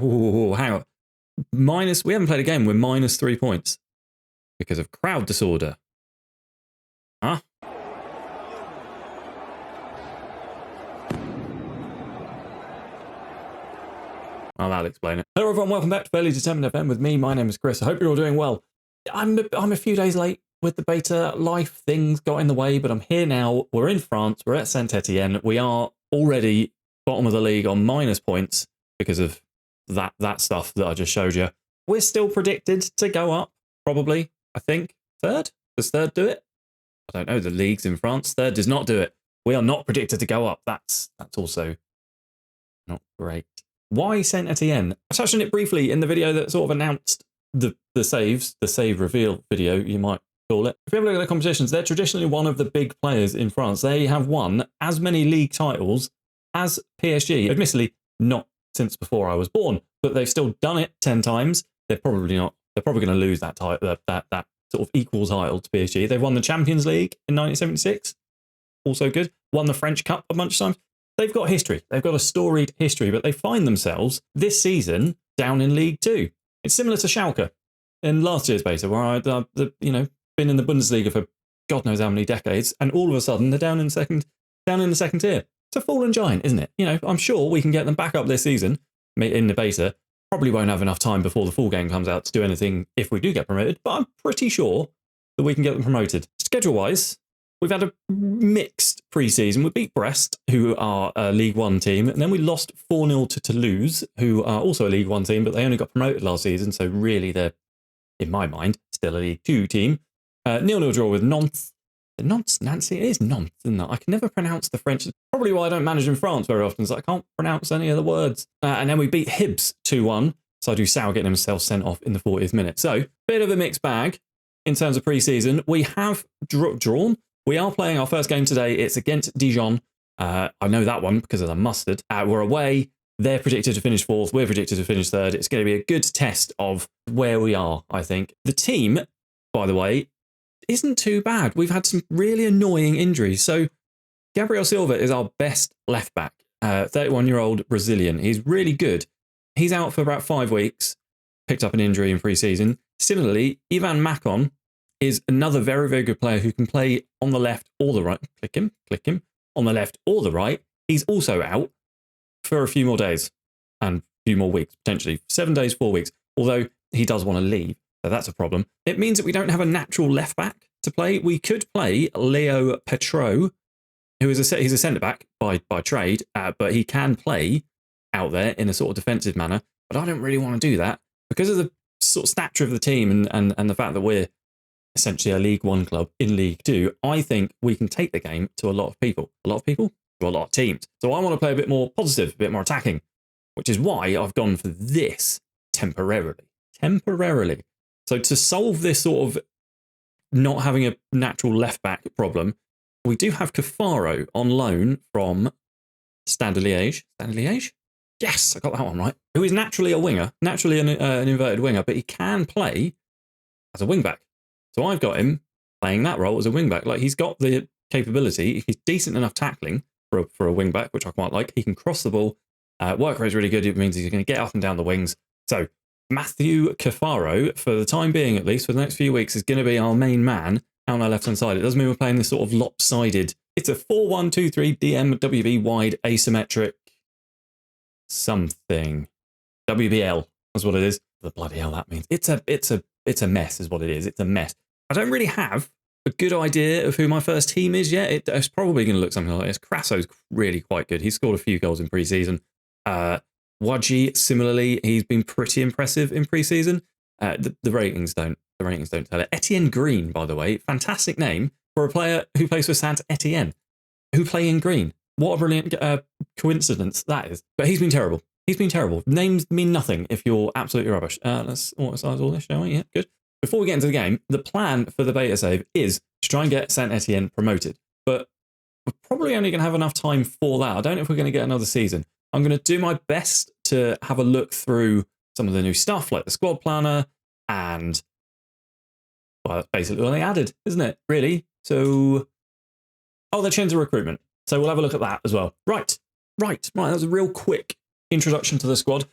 Oh, hang on. We haven't played a game. We're minus 3 points because of crowd disorder. Huh? Well, that'll explain it. Hello, everyone. Welcome back to FairlyDeterminedFM with me. My name is Chris. I hope you're all doing well. I'm a few days late with the beta. Life things got in the way, but I'm here now. We're in France. We're at Saint-Etienne. We are already bottom of the league on minus points because of that stuff that I just showed you. We're still predicted to go up, probably, I think. Third? Does third do it? I don't know. The league's in France. Third does not do it. We are not predicted to go up. That's also not great. Why Saint-Etienne? I touched on it briefly in the video that sort of announced the saves, the save reveal video, you might call it. If you have a look at the competitions, they're traditionally one of the big players in France. They have won as many league titles as PSG. Admittedly, not since before I was born, but they've still done it 10 times. They're probably not. They're probably going to lose that title, that sort of equal title to PSG. They've won the Champions League in 1976. Also good. Won the French Cup a bunch of times. They've got history. They've got a storied history, but they find themselves this season down in League 2. It's similar to Schalke in last year's beta, where I'd been in the Bundesliga for God knows how many decades, and all of a sudden they're down in the second tier. It's a fallen giant, isn't it? You know, I'm sure we can get them back up this season in the beta. Probably won't have enough time before the full game comes out to do anything if we do get promoted, but I'm pretty sure that we can get them promoted. Schedule-wise, we've had a mixed pre-season. We beat Brest, who are a League One team, and then we lost 4-0 to Toulouse, who are also a League One team, but they only got promoted last season, so really they're, in my mind, still a League Two team. 0-0 draw with Nantes. Nancy? It is Nantes, isn't it? I can never pronounce the French. Probably why I don't manage in France very often, is I can't pronounce any of the words. And then we beat Hibs 2-1, so Sal getting himself sent off in the 40th minute. So, bit of a mixed bag in terms of pre-season. We have drawn. We are playing our first game today. It's against Dijon. I know that one because of the mustard. We're away. They're predicted to finish fourth. We're predicted to finish third. It's going to be a good test of where we are, I think. The team, by the way, isn't too bad. We've had some really annoying injuries. So Gabriel Silva is our best left back, 31-year-old Brazilian. He's really good. He's out for about 5 weeks. Picked up an injury in pre-season. Similarly, Ivan Macon is another very, very good player who can play on the left or the right. Click him. On the left or the right. He's also out for a few more days and a few more weeks, potentially 7 days, 4 weeks, although he does want to leave. So that's a problem. It means that we don't have a natural left back to play. We could play Leo Petro, who is he's a centre back by trade, but he can play out there in a sort of defensive manner. But I don't really want to do that because of the sort of stature of the team and the fact that we're essentially a League One club in League Two. I think we can take the game to a lot of people. A lot of people? To a lot of teams. So I want to play a bit more positive, a bit more attacking, which is why I've gone for this temporarily. So to solve this sort of not having a natural left back problem, we do have Cafaro on loan from Stade Liège. Stade Liège? Yes, I got that one right. Who is naturally a winger, naturally an inverted winger, but he can play as a wing back. So I've got him playing that role as a wing back. Like, he's got the capability. He's decent enough tackling for a wing back, which I quite like. He can cross the ball. Work rate is really good. It means he's going to get up and down the wings. So Matthew Cafaro, for the time being at least, for the next few weeks, is going to be our main man on our left-hand side. It does mean we're playing this sort of lopsided. It's a 4-1-2-3 DMWB wide asymmetric something. WBL, that's what it is. The bloody hell that means. It's a mess is what it is. It's a mess. I don't really have a good idea of who my first team is yet. It's probably going to look something like this. Crasso's really quite good. He's scored a few goals in pre-season. Wadji, similarly, he's been pretty impressive in pre-season. The ratings don't tell it. Etienne Green, by the way, fantastic name for a player who plays for Saint-Etienne, who play in green. What a brilliant coincidence that is. But he's been terrible. Names mean nothing if you're absolutely rubbish. Let's auto-size all this, shall we? Yeah, good. Before we get into the game, the plan for the beta save is to try and get Saint-Etienne promoted. But we're probably only going to have enough time for that. I don't know if we're going to get another season. I'm going to do my best to have a look through some of the new stuff, like the squad planner, and, well, that's basically all they added, isn't it? Really? So, they changed the recruitment. So we'll have a look at that as well. Right. That was a real quick introduction to the squad.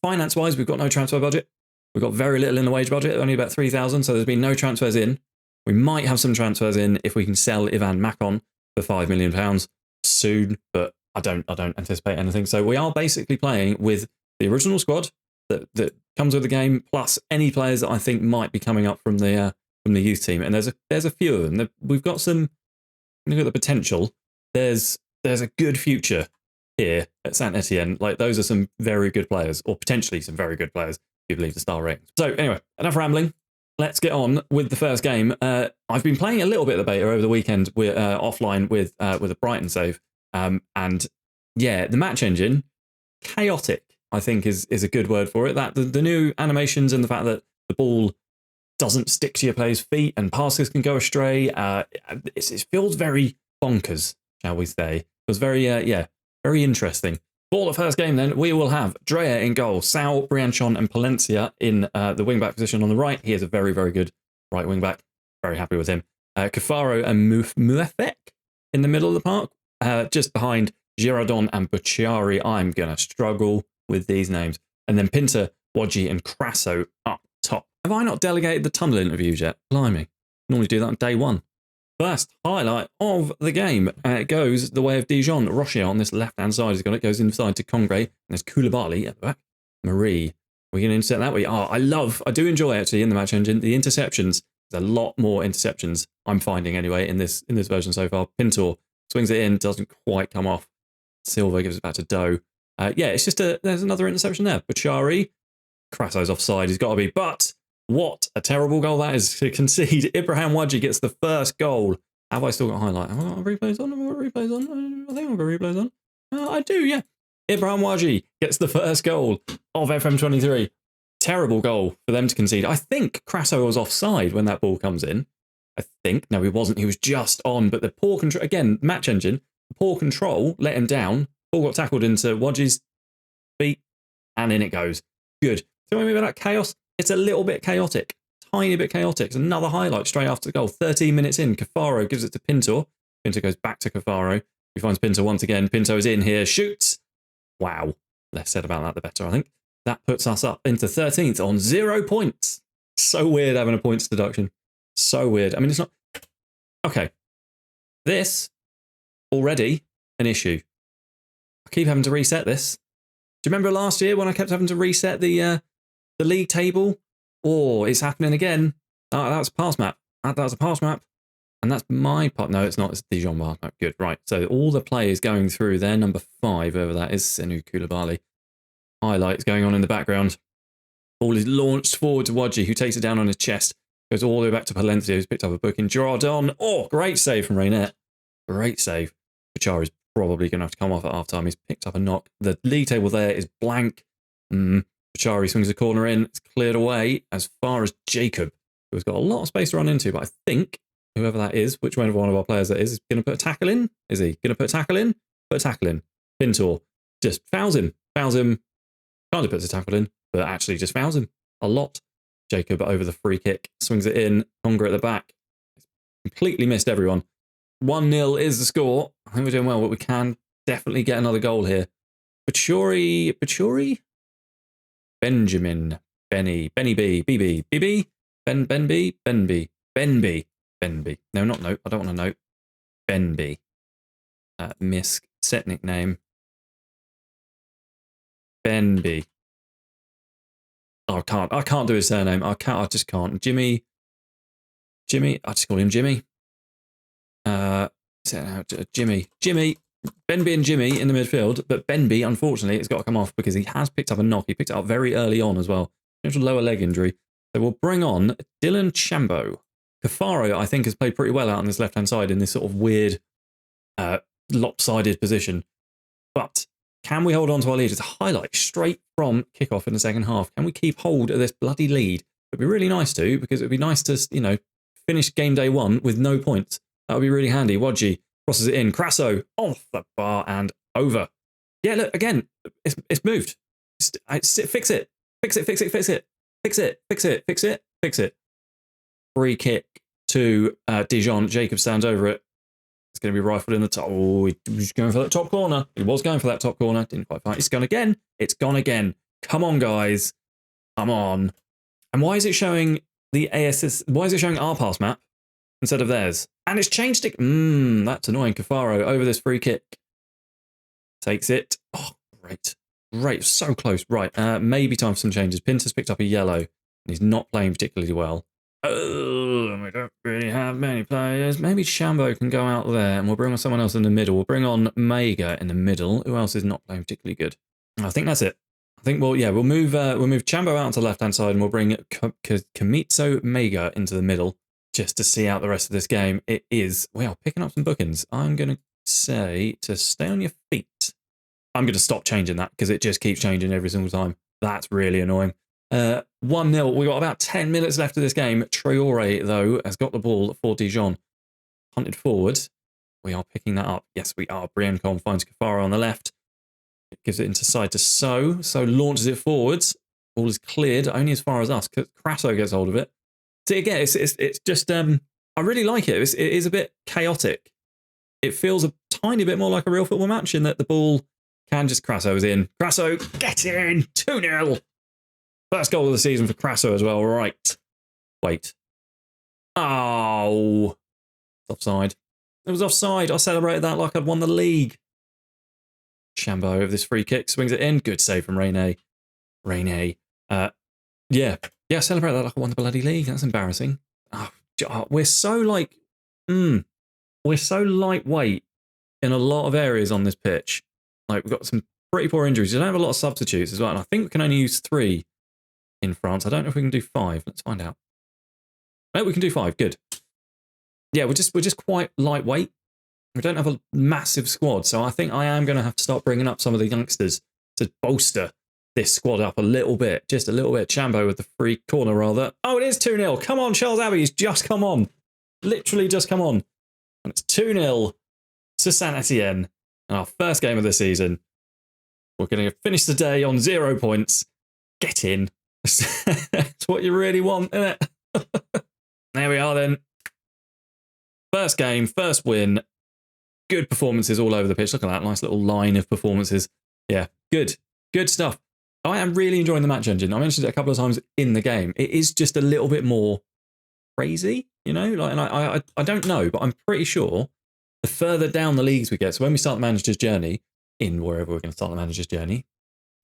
Finance-wise, we've got no transfer budget. We've got very little in the wage budget, only about 3,000, so there's been no transfers in. We might have some transfers in if we can sell Ivan Macon for £5 million soon, but I don't anticipate anything. So we are basically playing with the original squad that comes with the game, plus any players that I think might be coming up from the youth team. And there's a few of them. We've got some. Look at the potential. There's a good future here at Saint-Etienne. Like, those are some very good players, or potentially some very good players, if you believe the star rating. So anyway, enough rambling. Let's get on with the first game. I've been playing a little bit of the beta over the weekend offline with a Brighton save. And yeah, the match engine, chaotic, I think is a good word for it. That the new animations and the fact that the ball doesn't stick to your player's feet and passes can go astray. It feels very bonkers, shall we say. It was very, very interesting. For the first game then, we will have Drea in goal, Sao, Brianchon and Palencia in the wing-back position on the right. He is a very, very good right wing-back. Very happy with him. Cafaro and Muefek in the middle of the park. Just behind Girardon and Bucciari. I'm going to struggle with these names. And then Pinter, Wadji and Crasso up top. Have I not delegated the tunnel interviews yet? Blimey. Normally do that on day one. First highlight of the game. It goes the way of Dijon. Rocher on this left-hand side has got it. Goes inside to Congre. And there's Koulibaly at the back. Marie. We're going to intercept that way. Oh, I do enjoy actually in the match engine. The interceptions. There's a lot more interceptions I'm finding anyway in this version so far. Pintor swings it in. Doesn't quite come off. Silva gives it back to Doe. It's just there's another interception there. Bucciari. Crasso's offside. He's got to be. But what a terrible goal that is to concede. Ibrahim Wadji gets the first goal. Have I still got a highlight? Have I got replays on? I think I've got replays on. I do, yeah. Ibrahim Wadji gets the first goal of FM23. Terrible goal for them to concede. I think Crasso was offside when that ball comes in. I think. No, he wasn't. He was just on. But the poor control, again, match engine, poor control let him down. Ball got tackled into Wadji's feet, and in it goes. Good. So when we about that chaos, it's a little bit chaotic. Tiny bit chaotic. It's another highlight straight after the goal. 13 minutes in, Cafaro gives it to Pinto. Pinto goes back to Cafaro. He finds Pinto once again. Pinto is in here, shoots. Wow. Less said about that, the better, I think. That puts us up into 13th on 0 points. So weird having a points deduction. So weird. I mean, it's not... Okay. This, already, an issue. I keep having to reset this. Do you remember last year when I kept having to reset the league table? Oh, it's happening again. That's pass map. That's a pass map. And that's my part. No, it's not. It's Dijon pass map. Good. Right. So all the players going through there. Number 5 over that is Senu Koulibaly. Highlights going on in the background. Ball is launched forward to Wadji, who takes it down on his chest. Goes all the way back to Palencia, who's picked up a booking. Girardon. Oh, great save from Raynette. Great save. Bucciari's probably going to have to come off at half-time. He's picked up a knock. The league table there is blank. Bucciari swings the corner in. It's cleared away as far as Jacob, who's got a lot of space to run into. But I think whoever that is, which one of our players that is going to put a tackle in. Is he going to put a tackle in? Put a tackle in. Pintor just fouls him. Kind of puts a tackle in, but actually just fouls him a lot. Jacob over the free kick. Swings it in. Conger at the back. Completely missed everyone. 1-0 is the score. I think we're doing well, but we can definitely get another goal here. Bucciari? Benjamin, Benny B, BB, BB, Ben B, No, not note. I don't want a note. Ben B. Misk, set nickname. Ben B. Oh, I can't do his surname. I just can't. Jimmy. I just call him Jimmy. Jimmy. Benby and Jimmy in the midfield, but Benby, unfortunately, has got to come off because he has picked up a knock. He picked it up very early on as well. Potential lower leg injury. So we'll bring on Dylan Chambo. Cafaro, I think, has played pretty well out on this left-hand side in this sort of weird, lopsided position. But can we hold on to our lead? It's a highlight straight from kickoff in the second half. Can we keep hold of this bloody lead? It'd be really nice to, because it'd be nice to, finish game day 1 with no points. That would be really handy. Wadji crosses it in. Crasso off the bar and over. Yeah, look, again, it's moved. Fix it. Free kick to Dijon. Jacob stands over it. It's going to be rifled in the top. Oh, he was going for that top corner. He was going for that top corner. Didn't quite find it. It's gone again. It's gone again. Come on, guys. Come on. And why is it showing the ASS? Why is it showing our pass map instead of theirs? And it's changed it. That's annoying. Cafaro over this free kick. Takes it. Oh, great. Great. So close. Right. Maybe time for some changes. Pinter's picked up a yellow, and he's not playing particularly well. Oh, we don't really have many players. Maybe Shambo can go out there, and we'll bring on someone else in the middle. We'll bring on Mega in the middle. Who else is not playing particularly good? I think that's it. I think we'll move Chambo out to the left-hand side, and we'll bring Kamitsu Mega into the middle just to see out the rest of this game. It is, well, picking up some bookings. I'm going to say to stay on your feet. I'm going to stop changing that because it just keeps changing every single time. That's really annoying. 1-0. We've got about 10 minutes left of this game. Traore, though, has got the ball for Dijon. Hunted forward. We are picking that up. Yes, we are. Briancon finds Cafaro on the left. It gives it into side to So. So launches it forwards. Ball is cleared only as far as us. Crasso gets hold of it. See, again, it's just, I really like it. It is a bit chaotic. It feels a tiny bit more like a real football match in that the ball can just Crasso's in. Crasso, get in! 2-0! First goal of the season for Crasso as well. Right. Wait. Oh. Offside. It was offside. I celebrated that like I'd won the league. Shambo over this free kick. Swings it in. Good save from Rene. Yeah, celebrate that like I won the bloody league. That's embarrassing. Oh, we're so like, we're so lightweight in a lot of areas on this pitch. Like we've got some pretty poor injuries. We don't have a lot of substitutes as well. And I think we can only use 3 in France. I don't know if we can do 5. Let's find out. No, we can do 5. Good. Yeah, we're just quite lightweight. We don't have a massive squad. So I think I am going to have to start bringing up some of the youngsters to bolster this squad up a little bit, just a little bit. Chambo with the free corner, rather. Oh, it is 2-0. Come on, Charles Abbey's just come on. Literally just come on. And it's 2-0 to Saint-Etienne. And our first game of the season. We're going to finish the day on 0 points. Get in. That's what you really want, isn't it? There we are then. First game, first win. Good performances all over the pitch. Look at that nice little line of performances. Yeah, good. Good stuff. I am really enjoying the match engine. I mentioned it a couple of times in the game. It is just a little bit more crazy, you know? Like, and I don't know, but I'm pretty sure the further down the leagues we get, so when we start the manager's journey, in wherever we're going to start the manager's journey,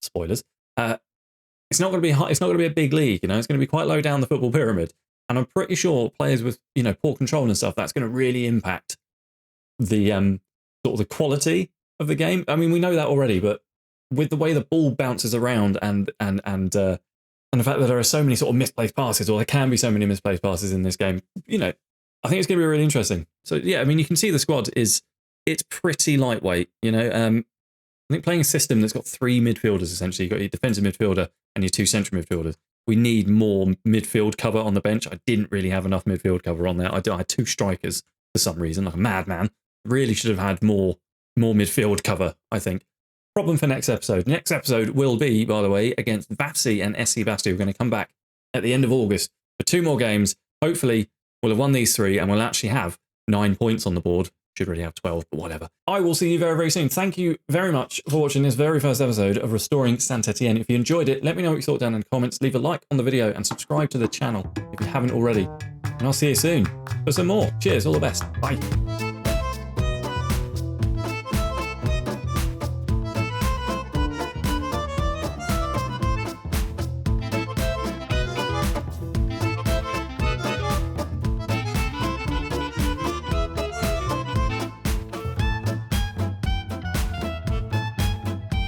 spoilers, it's not going to be high, it's not going to be a big league, you know? It's going to be quite low down the football pyramid. And I'm pretty sure players with, you know, poor control and stuff, that's going to really impact the sort of the quality of the game. I mean, we know that already, but with the way the ball bounces around and the fact that there are so many sort of misplaced passes, or there can be so many misplaced passes in this game, you know, I think it's going to be really interesting. So yeah, I mean, you can see the squad it's pretty lightweight, you know. I think playing a system that's got 3 midfielders, essentially, you've got your defensive midfielder and your 2 central midfielders. We need more midfield cover on the bench. I didn't really have enough midfield cover on there. I had 2 strikers for some reason, like a madman. Really should have had more midfield cover, I think. Problem for next episode. Next episode will be, by the way, against Vafsi and SC Basti. We're going to come back at the end of August for 2 more games. Hopefully, we'll have won these 3 and we'll actually have 9 points on the board. Should really have 12, but whatever. I will see you very, very soon. Thank you very much for watching this very first episode of Restoring Saint-Etienne. If you enjoyed it, let me know what you thought down in the comments. Leave a like on the video and subscribe to the channel if you haven't already. And I'll see you soon for some more. Cheers, all the best. Bye.